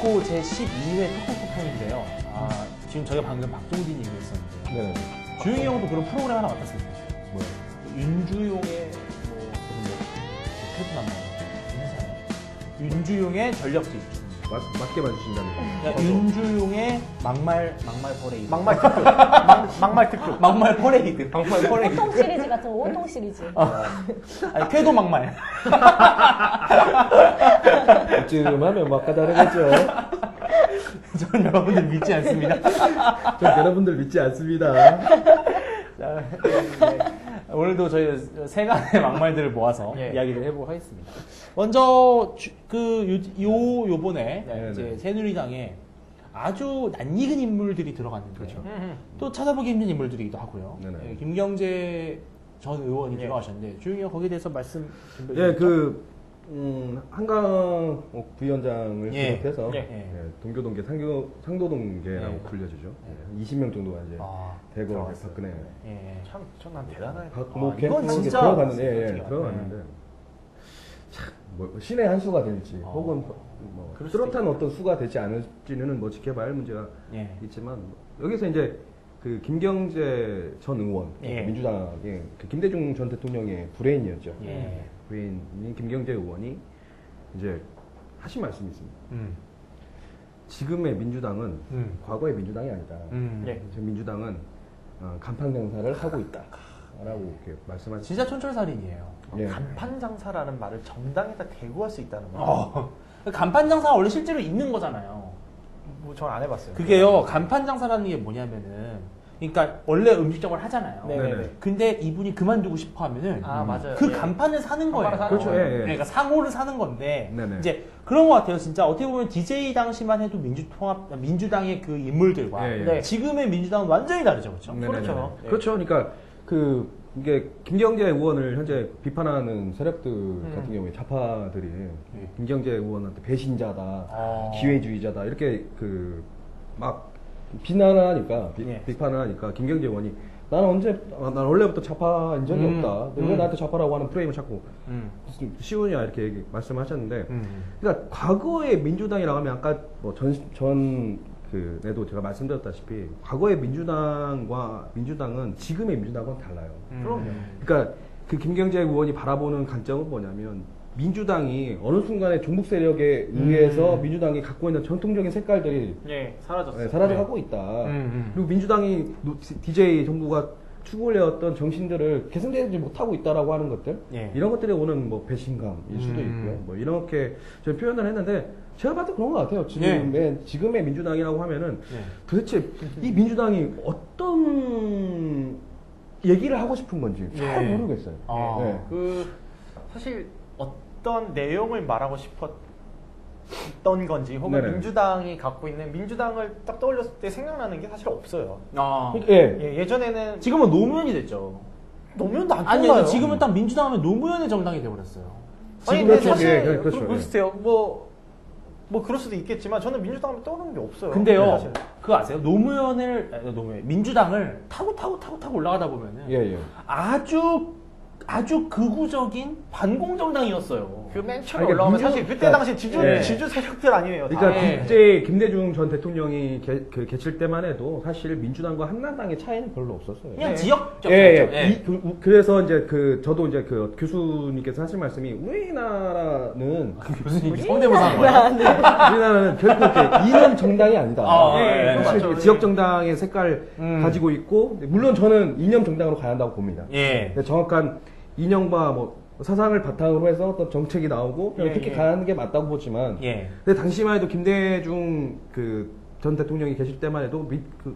국호 제12회 토크토크인데요. 지금 저희가 방금 박종진 얘기했었는데 네. 주용이 형도 그런 프로그램 하나 맡았을 때 뭐요? 윤주용의 그런 윤주용의 전력질. 맞게만 주신다는 거. 윤주용의 막말 퍼레이드. 막말 특급. 막말 특급. 막말 퍼레이드. 막말 퍼레이드. 오통 시리즈 같은 거, 오통 시리즈. 아니, 쾌도 막말. 쯤하면 막 까다르겠죠. 저는 여러분들 믿지 않습니다. 전 여러분들 믿지 않습니다. 자, 오늘도 저희 세간의 막말들을 모아서 예. 이야기를 해보도록 하겠습니다. 먼저 요번에 네, 이제 네. 새누리당에 아주 낯익은 인물들이 들어갔는데 그렇죠. 또 찾아보기 힘든 인물들이기도 하고요. 네네. 예, 김경재 전 의원이 예. 들어가셨는데 주영이 형 거기에 대해서 말씀 좀 예, 해주시죠. 한강옥 부위원장을 예. 비롯해서 예. 예, 동교동계, 상도동계라고 예. 불려지죠. 예, 20명 정도가 이제 대거 들어갔어요. 박근혜 예. 참, 난 대단해. 뭐 이건 캠프에 진짜 들어갔는데, 어떻게 들어갔는데 참, 뭐 신의 한 수가 될지 혹은 뭐 그럴 수도 뚜렷한 어떤 수가 되지 않을지는 뭐 지켜봐야 할 문제가 예. 있지만 여기서 이제 그 김경재 전 의원 예. 민주당의 그 김대중 전 대통령의 브레인이었죠. 예. 브레인인 김경재 의원이 이제 하신 말씀이 있습니다. 지금의 민주당은 과거의 민주당이 아니다. 예. 지금 민주당은 간판 장사를 하고 있다라고 이렇게 말씀하셨습니다. 진짜 촌철살인이에요. 예. 간판 장사라는 말을 정당에다 대구할 수 있다는 거. 간판 장사가 원래 실제로 있는 거잖아요. 뭐 전 안 해봤어요. 그게요, 간판 장사라는 게 뭐냐면은, 그러니까 원래 음식점을 하잖아요. 네네네. 근데 이분이 그만두고 싶어 하면은 아, 맞아요. 그 예. 간판을 사는 거예요. 간판을 사는 그렇죠. 거예요. 예, 예. 그러니까 상호를 사는 건데 네네. 이제 그런 것 같아요. 진짜 어떻게 보면 DJ 당시만 해도 민주당의 그 인물들과 예, 예. 네. 지금의 민주당은 완전히 다르죠, 그렇죠? 네네네. 그렇죠. 예. 그렇죠. 그러니까 이게 김경재 의원을 현재 비판하는 세력들 같은 경우에 좌파들이 김경재 의원한테 배신자다, 기회주의자다 이렇게 막 비난을 하니까 예. 비판을 하니까 김경재 의원이 난 원래부터 좌파인 적이 없다. 왜 나한테 좌파라고 하는 프레임을 자꾸 무슨 쉬우냐 이렇게 말씀하셨는데, 그러니까 과거의 민주당이라고 하면 아까 뭐 내도 제가 말씀드렸다시피 과거의 민주당은 지금의 민주당과는 달라요. 그럼요. 그러니까 그 김경재 의원이 바라보는 관점은 뭐냐면 민주당이 어느 순간에 종북 세력에 의해서 민주당이 갖고 있는 전통적인 색깔들이 예, 사라졌어요. 사라져가고 있다. 그리고 민주당이 DJ 정부가 추구해왔던 정신들을 개선되지 못하고 있다라고 하는 것들, 예. 이런 것들에 오는 뭐 배신감일 수도 있고요. 뭐 이렇게 저는 표현을 했는데 제가 봤을 때 그런 것 같아요. 지금의 민주당이라고 하면은 도대체 이 민주당이 어떤 얘기를 하고 싶은 건지 잘 모르겠어요. 네. 사실 어떤 내용을 말하고 싶었던 건지 혹은 네네. 민주당이 갖고 있는 민주당을 딱 떠올렸을 때 생각나는 게 사실 없어요. 예. 예전에는 지금은 노무현이 됐죠. 노무현도 안 아니, 떠올라요. 지금은 딱 민주당 하면 노무현의 정당이 돼버렸어요. 아니, 그렇죠. 근데 사실 예, 그렇죠. 비슷해요. 뭐 그럴 수도 있겠지만 저는 민주당을 떠오르는 게 없어요. 근데요, 사실. 그거 아세요? 민주당을 타고 올라가다 보면은 예. 아주 극우적인 반공정당이었어요. 그 맨 처음에 아니, 그러니까 올라오면 민주- 사실 그때 그러니까- 당시 예. 지주 세력들 아니에요. 다. 그러니까 예. 그때 김대중 전 대통령이 계실 때만 해도 사실 민주당과 한나당의 차이는 별로 없었어요. 그냥 네. 지역적. 그래서 이제 저도 이제 그 교수님께서 하신 말씀이 우리나라는 교수님 성대모사 한 거야? 우리나라는 결코 이렇게 이념 정당이 아니다. 사실 맞죠. 지역 정당의 색깔 가지고 있고, 물론 저는 이념 정당으로 가야 한다고 봅니다. 예. 근데 정확한 이념과 뭐 사상을 바탕으로 해서 어떤 정책이 나오고 그렇게 가는 게 맞다고 보지만, 근데 당시만 해도 김대중 전 대통령이 계실 때만 해도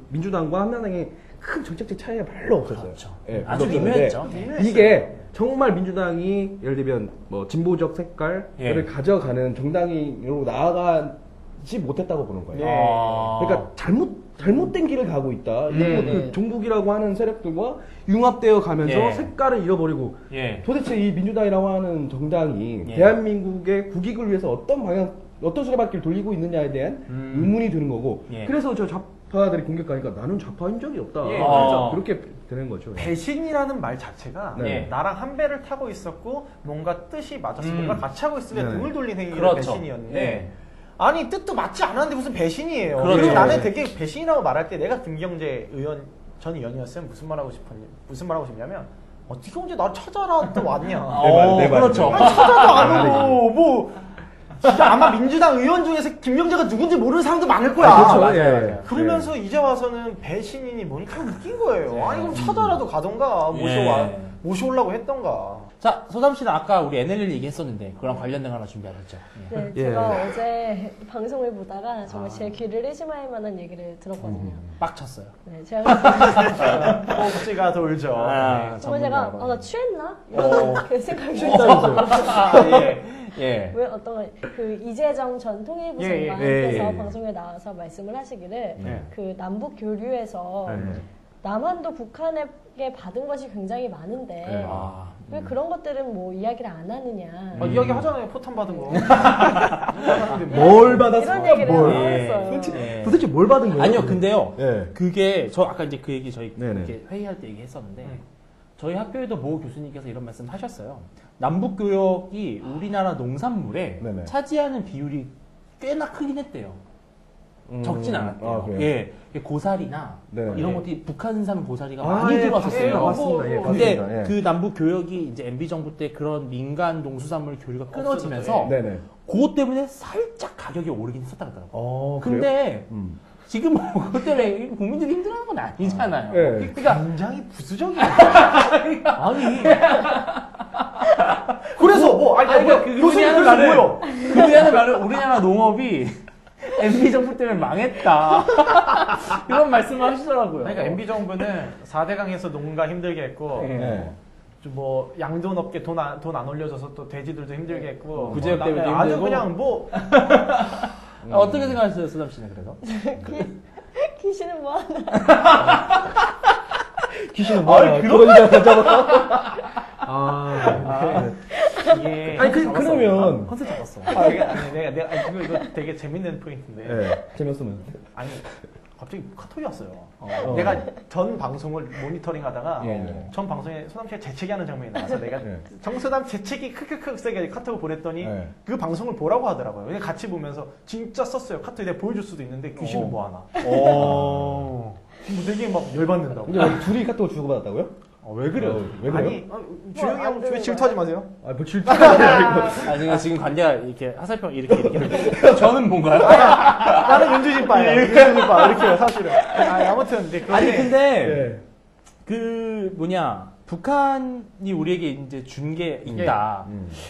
민주당과 한나당의 큰 정책적 차이가 별로 없었어요. 그렇죠. 예, 아주 별로 미묘했죠. 없었는데 이게 정말 민주당이 예를 들면 뭐 진보적 색깔을 가져가는 정당으로 나아가지 못했다고 보는 거예요. 그러니까 잘못된 길을 가고 있다. 그 종북이라고 하는 세력들과 융합되어 가면서 색깔을 잃어버리고, 도대체 이 민주당이라고 하는 정당이 대한민국의 국익을 위해서 어떤 수레바퀴를 돌리고 있느냐에 대한 의문이 드는 거고, 그래서 저 좌파들이 공격하니까 나는 좌파인 적이 없다. 그렇죠. 그렇게 되는 거죠. 배신이라는 말 자체가 나랑 한 배를 타고 있었고 뭔가 뜻이 맞았어, 뭔가 같이 하고 있을 때 등을 돌린 행위가 그렇죠. 배신이었는데 아니 뜻도 맞지 않았는데 무슨 배신이에요. 그렇죠. 그리고 나는 되게 배신이라고 말할 때 내가 김경재 전 의원이었으면 무슨 말하고 싶냐면 어떻게 언제 날 찾아라 또 왔냐. 내 말. 그렇죠. 아니, 찾아도 안 오고 뭐 진짜 아마 민주당 의원 중에서 김경재가 누군지 모르는 사람도 많을 거야. 그렇죠. 맞아요. 그러면서 이제 와서는 배신이니 뭐니 그냥 웃긴 거예요. 아니 그럼 찾아라도 가던가 모셔오려고 했던가. 자, 소담 씨는 아까 우리 NLL 얘기했었는데 그랑 관련된 거 하나 준비하셨죠? 네, 예. 제가 어제 방송을 보다가 정말 제 귀를 의심할 만한 얘기를 들었거든요. 빡쳤어요. 네, 제가 꼭지가 돌죠. 네. 정말 제가 나 취했나? 이런 그 생각이 예. 왜 어떤 그 이재정 전 통일부 예, 장관께서 예. 방송에 나와서 말씀을 하시기를 네. 그 남북 교류에서 남한도 북한에게 받은 것이 굉장히 많은데 왜 그런 것들은 뭐 이야기를 안 하느냐 이야기 하잖아요. 포탄 받은 거. 뭘 받았어? 이런 얘기를 뭘? 했어요. 도대체 뭘 받은 거예요? 아니요, 근데요. 예. 그게 저 아까 이제 그 얘기 저희 네네. 이렇게 회의할 때 얘기했었는데 저희 학교에도 모 교수님께서 이런 말씀 하셨어요. 남북 교역이 우리나라 농산물에 네네. 차지하는 비율이 꽤나 크긴 했대요. 적진 않았대요. 그래요? 예, 고사리나 네네. 이런 것들이 북한산 고사리가 아, 많이 예, 들어왔었어요. 맞습니다. 예, 근데 맞습니다. 예. 그 남북 교역이 이제 MB 정부 때 그런 민간 농수산물 교류가 끊어지면서 네네. 그것 때문에 살짝 가격이 오르긴 했었다 그러더라고요. 그래요? 근데 지금 뭐 그것 때문에 국민들이 힘들어하는 건 아니잖아요. 예. 그러니까 굉장히 부수적이에요. 아니. 그래서 뭐 교수님 그래서 뭐요? 그분이 하는 말은 우리나라 농업이 MB 정부 때문에 망했다. 이런 말씀을 하시더라고요. 그러니까 MB 정부는 4대강에서 농가 힘들게 했고 네. 뭐 양돈 없게 돈 안 올려줘서 또 돼지들도 힘들게 했고 구제역 뭐 때문에 아주 힘들고. 그냥 뭐 어떻게 생각하세요, 수담 씨는 그래서? 귀신은 뭐 하나 귀신은 뭐야? 그런 거잖아. 이게 아니 그러면 컨셉 잡았어. 내가 이거 되게 재밌는 포인트인데 네. 재밌으면 아니 갑자기 카톡이 왔어요. 내가 전 방송을 모니터링하다가 예. 전 방송에 소담 씨가 재채기하는 장면이 나와서 내가 예. 정소담 재채기 크크크 세게 카톡을 보냈더니 예. 그 방송을 보라고 하더라고요. 그냥 같이 보면서 진짜 썼어요. 카톡에 내가 보여줄 수도 있는데 귀신은 뭐 하나. 오. 뭐 되게 막 열받는다고. 근데 왜 둘이 카톡을 주고받았다고요? 왜 그래요? 왜 그래요? 아니 주영이 안 형 되는 왜 질투하지 마세요. 뭐 질투가 아니고. 지금 관계가 이렇게 하살평 이렇게 저는 뭔가요? 나는 윤주진빠예요. 윤주진빠 이렇게 사실은. 아무튼 근데 아니 근데 예. 그 북한이 우리에게 이제 준 게 있다.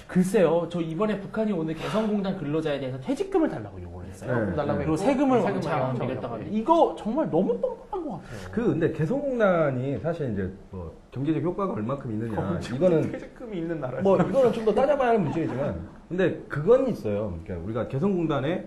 글쎄요, 저 이번에 북한이 오늘 개성공단 근로자에 대해서 퇴직금을 달라고 요구를 했어요. 네. 달라고 그리고 했고, 세금을 세금을 완차하겠다고 하는데 이거 정말 너무 뻔뻔한 것 같아요. 근데 개성공단이 사실 이제 뭐 경제적 효과가 얼마큼 있느냐 이거는 퇴직금이 있는 나라. 뭐 이거는 좀 더 따져봐야 하는 문제이지만 근데 그건 있어요. 그러니까 우리가 개성공단에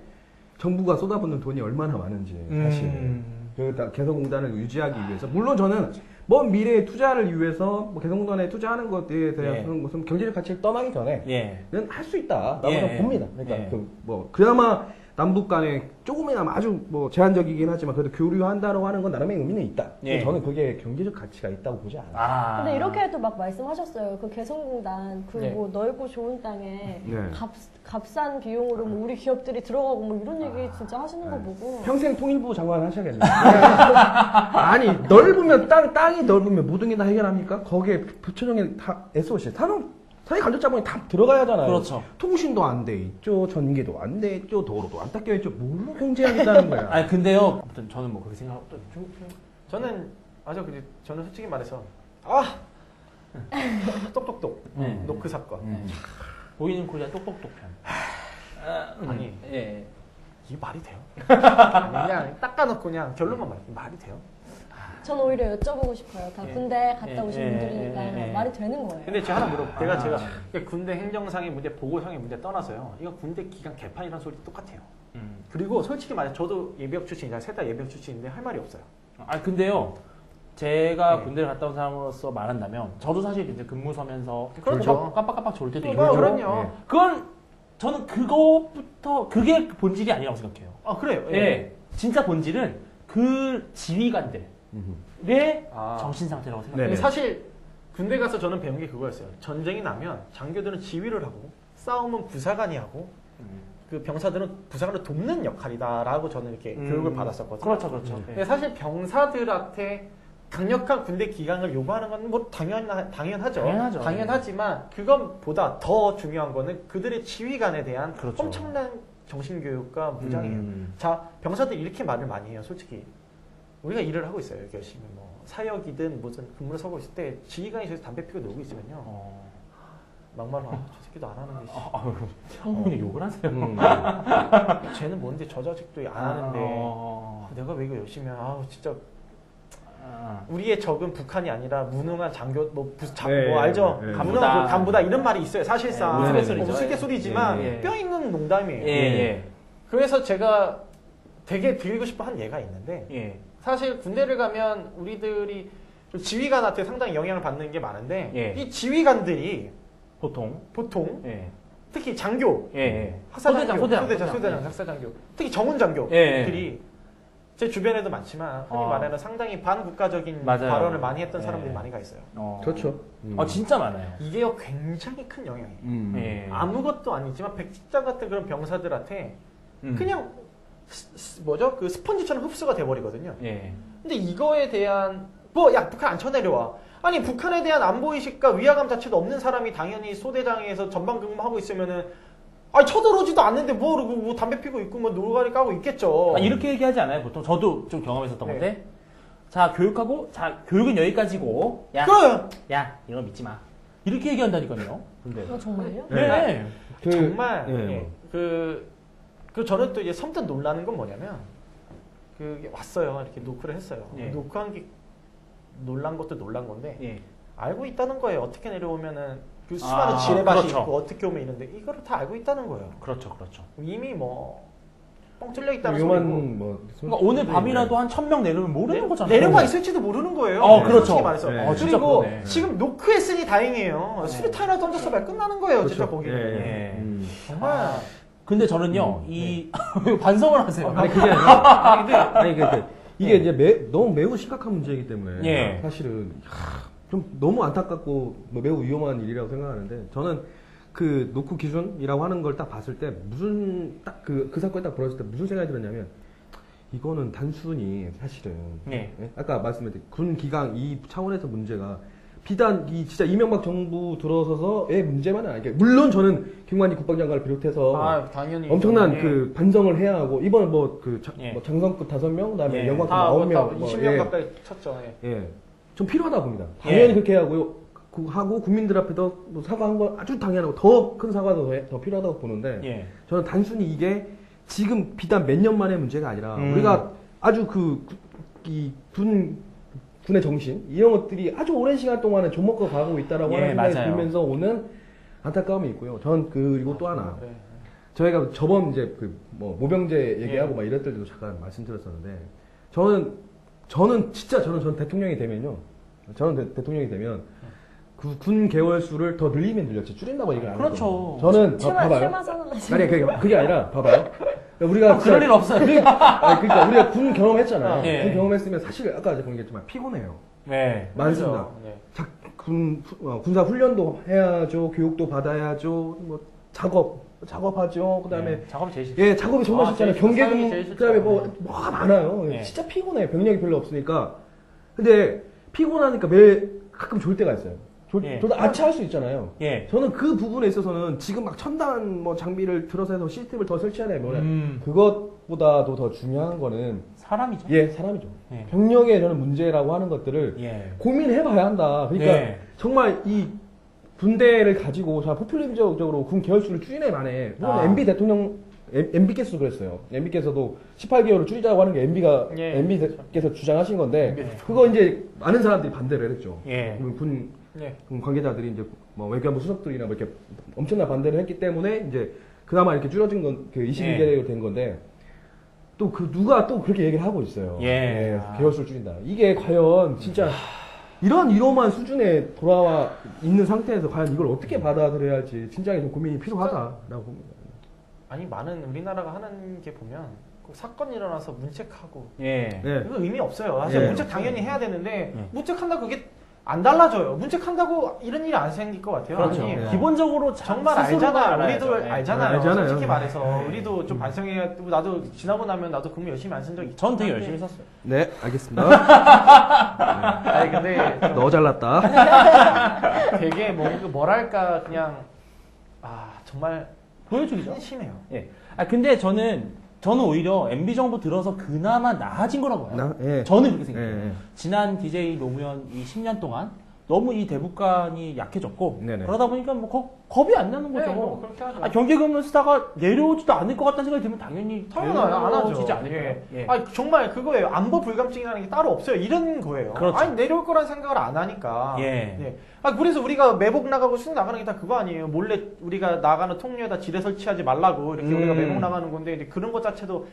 정부가 쏟아붓는 돈이 얼마나 많은지 사실 그 개성공단을 유지하기 위해서 물론 저는 먼 미래의 투자를 위해서 뭐 개성공단에 투자하는 것에 대한 무슨 경제적 가치를 떠나기 전에는 할 수 있다. 라고 저는 봅니다. 그러니까 뭐 그나마 남북 간에 조금이나마 아주 뭐 제한적이긴 하지만 그래도 교류한다고 하는 건 나름의 의미는 있다. 저는 그게 경제적 가치가 있다고 보지 않아요. 근데 이렇게 또 막 말씀하셨어요. 그 개성공단 그 뭐 넓고 좋은 땅에 값싼 비용으로 뭐 우리 기업들이 들어가고 뭐 이런 얘기 진짜 하시는 거 보고 평생 통일부 장관 하셔야겠네요. 아니 넓으면 땅이 넓으면 모든 게 다 해결합니까? 거기에 부처적인 다 SOC 사회 간접자본이 다 들어가야 하잖아요. 그렇죠. 통신도 안 돼 있죠, 전기도 안 돼 있죠, 도로도 안 닦여 있죠. 뭘로 경제하겠다는 거야? 아니 근데요, 아무튼 저는 뭐 그렇게 생각하고 저는 저는 솔직히 말해서 똑똑똑 노크 사건 보이는 코리아 똑똑똑 편. 아니 이게 말이 돼요? 그냥 닦아놓고 그냥 결론만 말이 돼요? 전 오히려 여쭤보고 싶어요. 다 군대 갔다 오신 분들이니까 말이 되는 거예요. 근데 제가 하나 제가 군대 행정상의 문제, 보고상의 문제 떠나서요. 이거 군대 기간 개판이라는 소리 똑같아요. 그리고 솔직히 말해 저도 예비역 출신이자 셋 다 예비역 출신인데 할 말이 없어요. 근데요. 제가 군대를 갔다 온 사람으로서 말한다면 저도 사실 이제 근무 서면서 그렇죠. 깜빡깜빡 졸 때도 있고 그럼요. 그건 저는 그것부터 그게 본질이 아니라고 생각해요. 그래요? 예. 진짜 본질은 그 지휘관들의 정신 상태라고 생각해요. 사실 군대 가서 저는 배운 게 그거였어요. 전쟁이 나면 장교들은 지휘를 하고 싸움은 부사관이 하고 그 병사들은 부상을 돕는 역할이다라고 저는 이렇게 교육을 받았었거든요. 그렇죠, 그렇죠. 근데 사실 병사들한테 강력한 군대 기강을 요구하는 건 뭐 당연하죠. 당연하지만 그것보다 더 중요한 거는 그들의 지휘관에 대한 그렇죠. 엄청난 정신교육과 무장이에요. 자, 병사들이 이렇게 말을 많이 해요, 솔직히. 우리가 일을 하고 있어요, 여기 열심히. 뭐, 사역이든 무슨 근무를 서고 있을 때 지휘관이 저기서 담배 피고 놀고 있으면요. 막말로, 저 새끼도 안 하는데. 형님이 욕을 하세요. 쟤는 뭔데 저 자식도 안 하는데. 내가 왜 이거 열심히 하냐. 아우, 진짜. 우리의 적은 북한이 아니라 무능한 장교, 뭐 알죠? 무능한 간부다 이런 말이 있어요. 사실상 우스갯소리지만 뼈 있는 농담이에요. 그래서 제가 되게 드리고 싶어 한 예가 있는데 사실 군대를 가면 우리들이 지휘관한테 상당히 영향을 받는 게 많은데 이 지휘관들이 보통 특히 장교, 소대장, 학사장교, 특히 정훈 장교들이 제 주변에도 많지만 흔히 말하는 상당히 반국가적인 발언을 많이 했던 사람들이 많이 가 있어요. 그렇죠. 진짜 많아요. 이게요 굉장히 큰 영향이에요. 아무것도 아니지만 백직장 같은 그런 병사들한테 그냥 그 스펀지처럼 흡수가 돼버리거든요. 근데 이거에 대한 야 북한 안 쳐내려와. 아니 북한에 대한 안보의식과 위화감 자체도 없는 사람이 당연히 소대장에서 전방 근무하고 있으면은 쳐들어오지도 않는데 뭐 담배 피고 있고 뭐 노가리 까고 있겠죠. 이렇게 얘기하지 않아요? 보통 저도 좀 경험했었던 건데 자 교육은 여기까지고 야 이런 거 믿지 마 이렇게 얘기한다니까요. 근데 정말요? 네. 정말 저는 또 이제 섬뜩 놀라는 건 뭐냐면 왔어요. 이렇게 노크를 했어요. 노크한 게 놀란 것도 놀란 건데 알고 있다는 거예요. 어떻게 내려오면은 그 수많은 지뢰밭이 있고 어떻게 오면 이런데 이거를 다 알고 있다는 거예요. 그렇죠. 이미 뻥 뚫려 있다는 소리고. 그러니까 오늘 밤이라도 한 1000명 내려오면 모르는 거잖아요. 내려가 있을지도 모르는 거예요. 그렇죠. 말해서. 그리고 지금 노크했으니 다행이에요. 수류탄이라도 던졌어 말 끝나는 거예요. 그렇죠. 진짜 거기. 정말. 근데 저는요 반성을 하세요. 이게 이제 너무 매우 심각한 문제이기 때문에 사실은 좀 너무 안타깝고 매우 위험한 일이라고 생각하는데 저는 그 노크 기준이라고 하는 걸 딱 봤을 때 무슨 딱 그 사건이 딱 벌어졌을 때 무슨 생각이 들었냐면 이거는 단순히 사실은 아까 말씀드린 군 기강 이 차원에서 문제가 비단 이 진짜 이명박 정부 들어서서의 문제만은 아니에요. 물론 저는 김관희 국방장관을 비롯해서 당연히 엄청난 그 반성을 해야 하고 이번에 뭐 장성급 5명 그다음에 영광급 9명 20명 가까이 쳤죠. 좀 필요하다고 봅니다. 당연히 그렇게 하고 국민들 앞에서 뭐 사과한 건 아주 당연하고 더 큰 사과도 더 필요하다고 보는데 저는 단순히 이게 지금 비단 몇 년 만의 문제가 아니라 우리가 아주 군의 정신 이런 것들이 아주 오랜 시간 동안에 좀먹고 가고 있다라고 하는 생각이 들면서 오는 안타까움이 있고요. 전 그리고 또 하나 저희가 저번 이제 모병제 얘기하고 막 이럴 때도 잠깐 말씀드렸었는데 저는 대통령이 되면요. 저는 대통령이 되면 그 군 개월 수를 더 늘리면 늘렸지 줄인다고 얘기를 안 하죠. 저는 봐봐요. 아니 그게 아니라 봐봐요. 우리가 그럴 일 없어요. 그러니까 우리가 군 경험했잖아요. 군 경험했으면 사실 아까 제가 얘기했지만 피곤해요. 많습니다. 군사 훈련도 해야죠. 교육도 받아야죠. 뭐 작업하죠. 그다음에 작업이 제일 싫죠. 작업이 정말 싫잖아요. 경계근 그다음에 뭐가 많아요. 진짜 피곤해요. 병력이 별로 없으니까. 근데 피곤하니까 매일 가끔 졸 때가 있어요. 저도 아차할 수 있잖아요. 저는 그 부분에 있어서는 지금 막 첨단 장비를 들어서 해서 시스템을 더 설치해야 되면 그것보다도 더 중요한 거는 사람이죠. 사람이죠. 병력의 저는 문제라고 하는 것들을 고민해봐야 한다. 그러니까 정말 이 군대를 가지고 포퓰리즘적으로 군 개월수를 줄이네 만에 물론 MB 대통령 MB께서도 그랬어요. MB께서도 18개월을 줄이자고 하는 게 MB께서 주장하신 건데 그거 이제 많은 사람들이 반대를 했죠. 군 관계자들이 이제 외교부 수석들이나 이렇게 엄청난 반대를 했기 때문에 이제 그나마 이렇게 줄어진 건 22개월로 된 건데 또 누가 또 그렇게 얘기를 하고 있어요. 개월수를 줄인다. 이게 과연 진짜 이러한 수준에 돌아와 있는 상태에서 과연 이걸 어떻게 받아들여야 할지 진작에 좀 고민이 필요하다라고 봅니다. 아니 많은 우리나라가 하는 게 보면 사건 일어나서 문책하고 그거 의미 없어요. 사실 문책 당연히 해야 되는데 문책한다 그게 안 달라져요. 문책한다고 이런 일이 안 생길 것 같아요. 그렇죠. 아니, 네. 기본적으로 정말 알잖아요. 우리도 알잖아요. 알잖아요. 솔직히 말해서 우리도 좀 반성해야. 나도 지나고 나면 나도 근무 열심히 안 쓴 적 있죠. 전 되게 열심히 썼어요. 네, 알겠습니다. 아니 근데 너 잘났다. 되게 뭐랄까 그냥 정말 보여주기죠. 심해요. 예. 근데 저는 오히려 MB 정부 들어서 그나마 나아진 거라고 봐요. 예. 저는 그렇게 생각해요. 예, 예. 지난 DJ 노무현 이 10년 동안 너무 이 대북관이 약해졌고 네네. 그러다 보니까 뭐 겁이 안 나는 거죠. 네, 뭐 그렇게 하죠. 경기금융스타가 내려오지도 않을 것 같다는 생각이 들면 당연히 당연하요. 안 하죠. 내려오지 않을까요? 예. 예. 아니 정말 그거예요. 안보 불감증이라는 게 따로 없어요. 이런 거예요. 그렇죠. 아니 내려올 거란 생각을 안 하니까. 예. 그래서 우리가 매복 나가고 수능 나가는 게 다 그거 아니에요. 몰래 우리가 나가는 통로에다 지뢰 설치하지 말라고 이렇게 우리가 매복 나가는 건데 이제 그런 것 자체도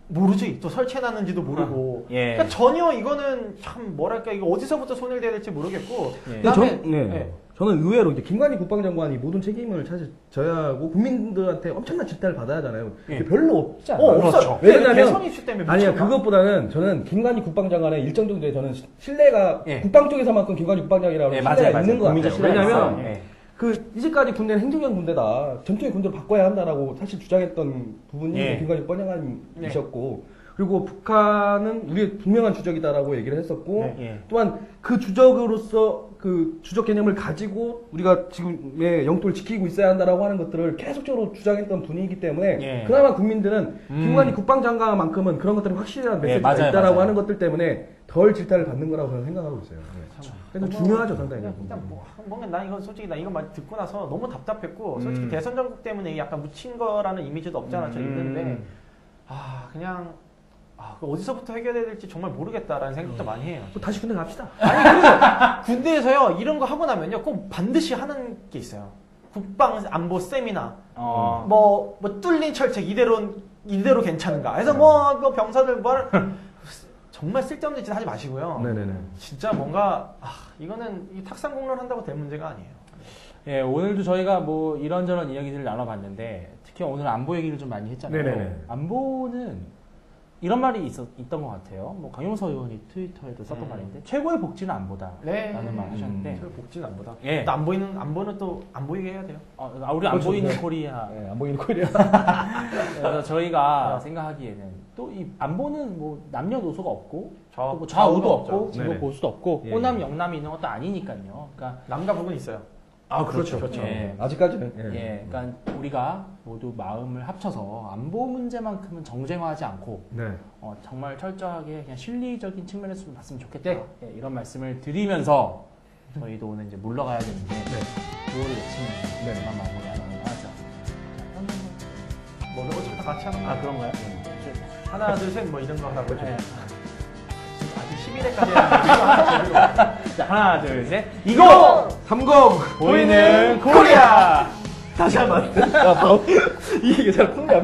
모르지. 또 설치해놨는지도 모르고. 예. 그러니까 전혀 이거는 참 뭐랄까 이거 어디서부터 손을 대야 될지 모르겠고. 예. 그다음에 저는 의외로 이제 김관희 국방장관이 모든 책임을 사실 져야 하고 국민들한테 엄청난 질타를 받아야 하잖아요. 예. 별로 없지 않아요. 없어요. 그렇죠. 왜냐면 대선 이슈 때문에 아니요, 미쳤나? 그것보다는 저는 김관희 국방장관의 일정 정도의 저는 신뢰가 예. 국방 쪽에서만큼 김관희 국방장이라고 예, 신뢰가 맞아요. 있는 것 국민적 같아요. 신뢰가 왜냐면 있어요. 예. 이제까지 군대는 행정형 군대다, 전투의 군대로 바꿔야 한다라고 사실 주장했던 부분이 예. 김관희 국방장관이셨고, 그리고 북한은 우리의 분명한 주적이다라고 얘기를 했었고, 예. 또한 그 주적으로서 그 주적 개념을 가지고 우리가 지금의 영토를 지키고 있어야 한다라고 하는 것들을 계속적으로 주장했던 분이기 때문에 예. 그나마 국민들은 김관희 국방장관만큼은 그런 것들이 확실한 메시지가 맞아요, 있다라고 맞아요. 하는 것들 때문에 덜 질타를 받는 거라고 저는 생각하고 있어요. 그래서 중요하죠, 상당히. 일단 뭔가 나 이거 솔직히 나 이거 말 듣고 나서 너무 답답했고 솔직히 대선 전국 때문에 약간 묻힌 거라는 이미지도 없잖아 저 있는데 그냥 어디서부터 해결해야 될지 정말 모르겠다라는 생각도 많이 해요. 또 다시 군대 갑시다. 아니 그리고 군대에서요 이런 거 하고 나면요 꼭 반드시 하는 게 있어요. 국방 안보 세미나 뭐 뚫린 철책 이대로 괜찮은가 해서 뭐 병사들 정말 쓸데없는 짓 하지 마시고요. 네네네. 진짜 뭔가 이거는 이 탁상 공론 한다고 될 문제가 아니에요. 예, 오늘도 저희가 뭐 이런저런 이야기들을 나눠봤는데 특히 오늘 안보 얘기를 좀 많이 했잖아요. 네네네. 안보는 이런 말이 있던 것 같아요. 뭐 강용서 의원이 트위터에도 썼던 말인데 최고의 복지는 안보다라는 말 하셨는데 복지는 안보다. 예. 또 안보는 또 안 보이게 해야 돼요. 우리 안 그렇죠. 보이는 네. 코리아. 네, 안 보이는 코리아. 그래서 저희가 생각하기에는 또 이 안보는 뭐 남녀노소가 없고 또 뭐 좌우도 좌우도 없죠. 없고 진보 네네. 보수도 없고 예. 호남 영남이 있는 것도 아니니까요. 그러니까 남과 북은 있어요. 그렇죠. 네. 예. 아직까지는. 예, 그러니까 우리가 모두 마음을 합쳐서 안보 문제만큼은 정쟁화하지 않고 네. 정말 철저하게 그냥 실리적인 측면에서 좀 봤으면 좋겠다. 예, 이런 말씀을 드리면서 저희도 오늘 이제 물러가야 되는데 구호를 외치면서 그만 마무리하도록 하죠. 뭐 어차피 다 같이 하는 거. 그런가요? 하나 둘 셋 뭐 이런 거 하라고. 네. 아직 11회까지 하는 자, 하나, 둘, 셋. 이거 30! 보이는 코리아. 다시 한 번. 이 얘기 잘 풀려.